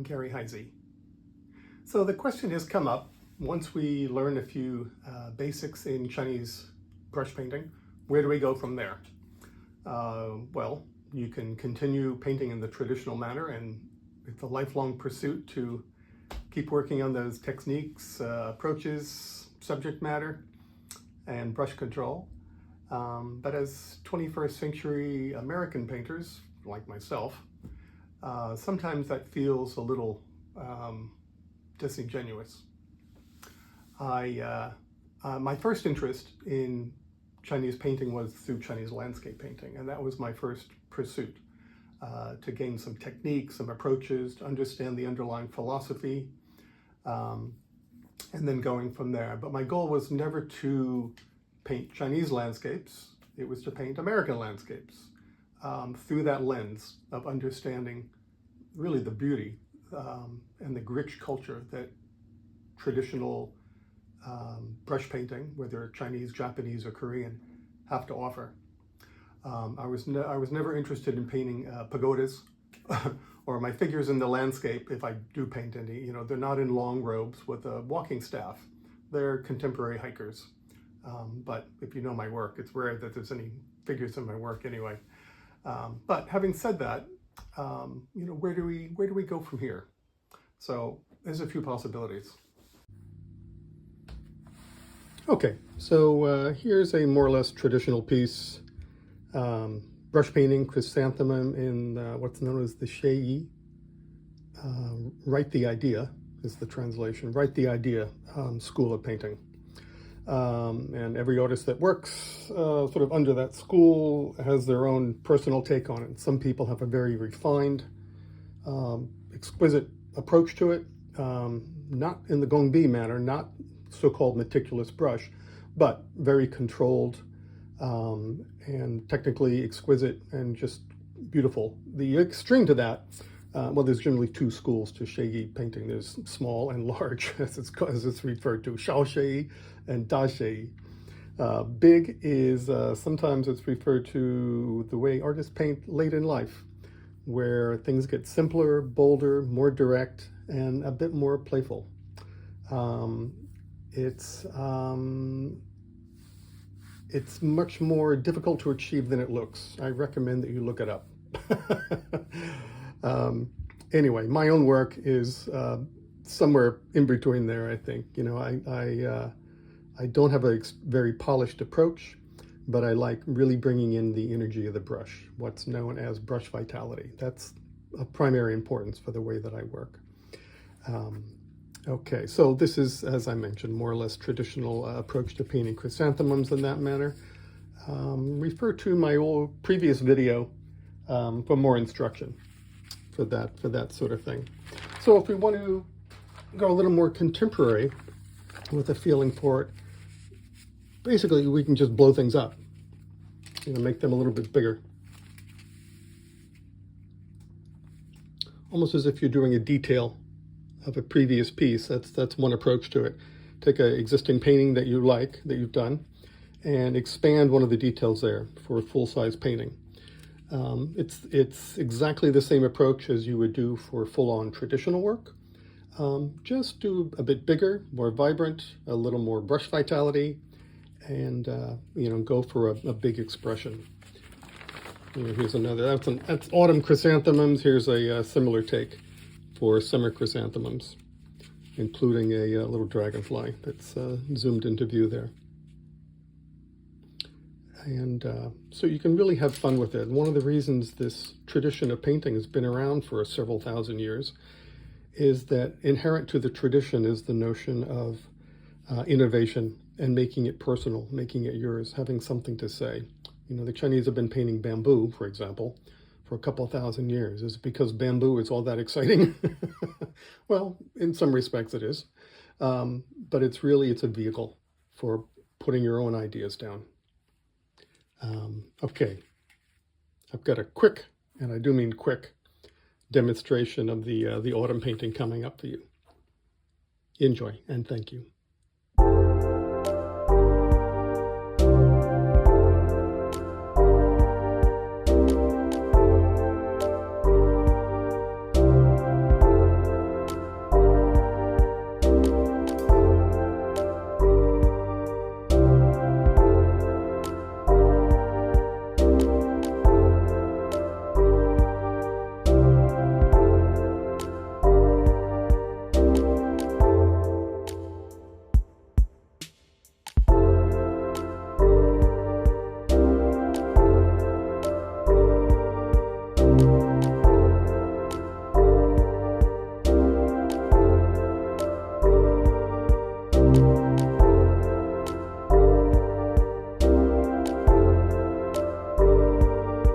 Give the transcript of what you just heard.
Gary Xieyi. So the question has come up, once we learn a few basics in Chinese brush painting, where do we go from there? Well, you can continue painting in the traditional manner, and it's a lifelong pursuit to keep working on those techniques, approaches, subject matter, and brush control. But as 21st century American painters, like myself, sometimes that feels a little disingenuous. My first interest in Chinese painting was through Chinese landscape painting, and that was my first pursuit, to gain some techniques, some approaches, to understand the underlying philosophy, and then going from there. But my goal was never to paint Chinese landscapes, it was to paint American landscapes through that lens of understanding really the beauty and the rich culture that traditional brush painting, whether Chinese, Japanese, or Korean, have to offer. I was never interested in painting pagodas or my figures in the landscape. If I do paint any, they're not in long robes with a walking staff. They're contemporary hikers. But if you know my work, it's rare that there's any figures in my work anyway. But having said that, where do we go from here? So there's a few possibilities. Okay, so here's a more or less traditional piece, brush painting, chrysanthemum in what's known as the xieyi. Write the idea is the translation. Write the idea school of painting. And every artist that works sort of under that school has their own personal take on it. Some people have a very refined, exquisite approach to it, not in the gongbi manner, not so-called meticulous brush, but very controlled and technically exquisite and just beautiful. The extreme to that, well, there's generally two schools to xieyi painting. There's small and large, as it's referred to, xiaoxieyi and daxieyi. Big is, sometimes it's referred to the way artists paint late in life, where things get simpler, bolder, more direct, and a bit more playful. It's much more difficult to achieve than it looks. I recommend that you look it up. Anyway, my own work is somewhere in between there, I think. I don't have a very polished approach, but I like really bringing in the energy of the brush, what's known as brush vitality. That's of primary importance for the way that I work. Okay, so this is, as I mentioned, more or less traditional approach to painting chrysanthemums in that manner. Refer to my old previous video for more instruction for that sort of thing. So if we want to go a little more contemporary with a feeling for it, basically we can just blow things up, make them a little bit bigger. Almost as if you're doing a detail of a previous piece. That's one approach to it. Take an existing painting that you like, that you've done, and expand one of the details there for a full-size painting. It's exactly the same approach as you would do for full-on traditional work. Just do a bit bigger, more vibrant, a little more brush vitality, and go for a big expression. Here's another. That's autumn chrysanthemums. Here's a similar take for summer chrysanthemums, including a little dragonfly that's zoomed into view there. And so you can really have fun with it. One of the reasons this tradition of painting has been around for several thousand years is that inherent to the tradition is the notion of innovation and making it personal, making it yours, having something to say. The Chinese have been painting bamboo, for example, for a couple thousand years. Is it because bamboo is all that exciting? Well, in some respects it is. But it's a vehicle for putting your own ideas down. Okay, I've got a quick, and I do mean quick, demonstration of the autumn painting coming up for you. Enjoy, and thank you.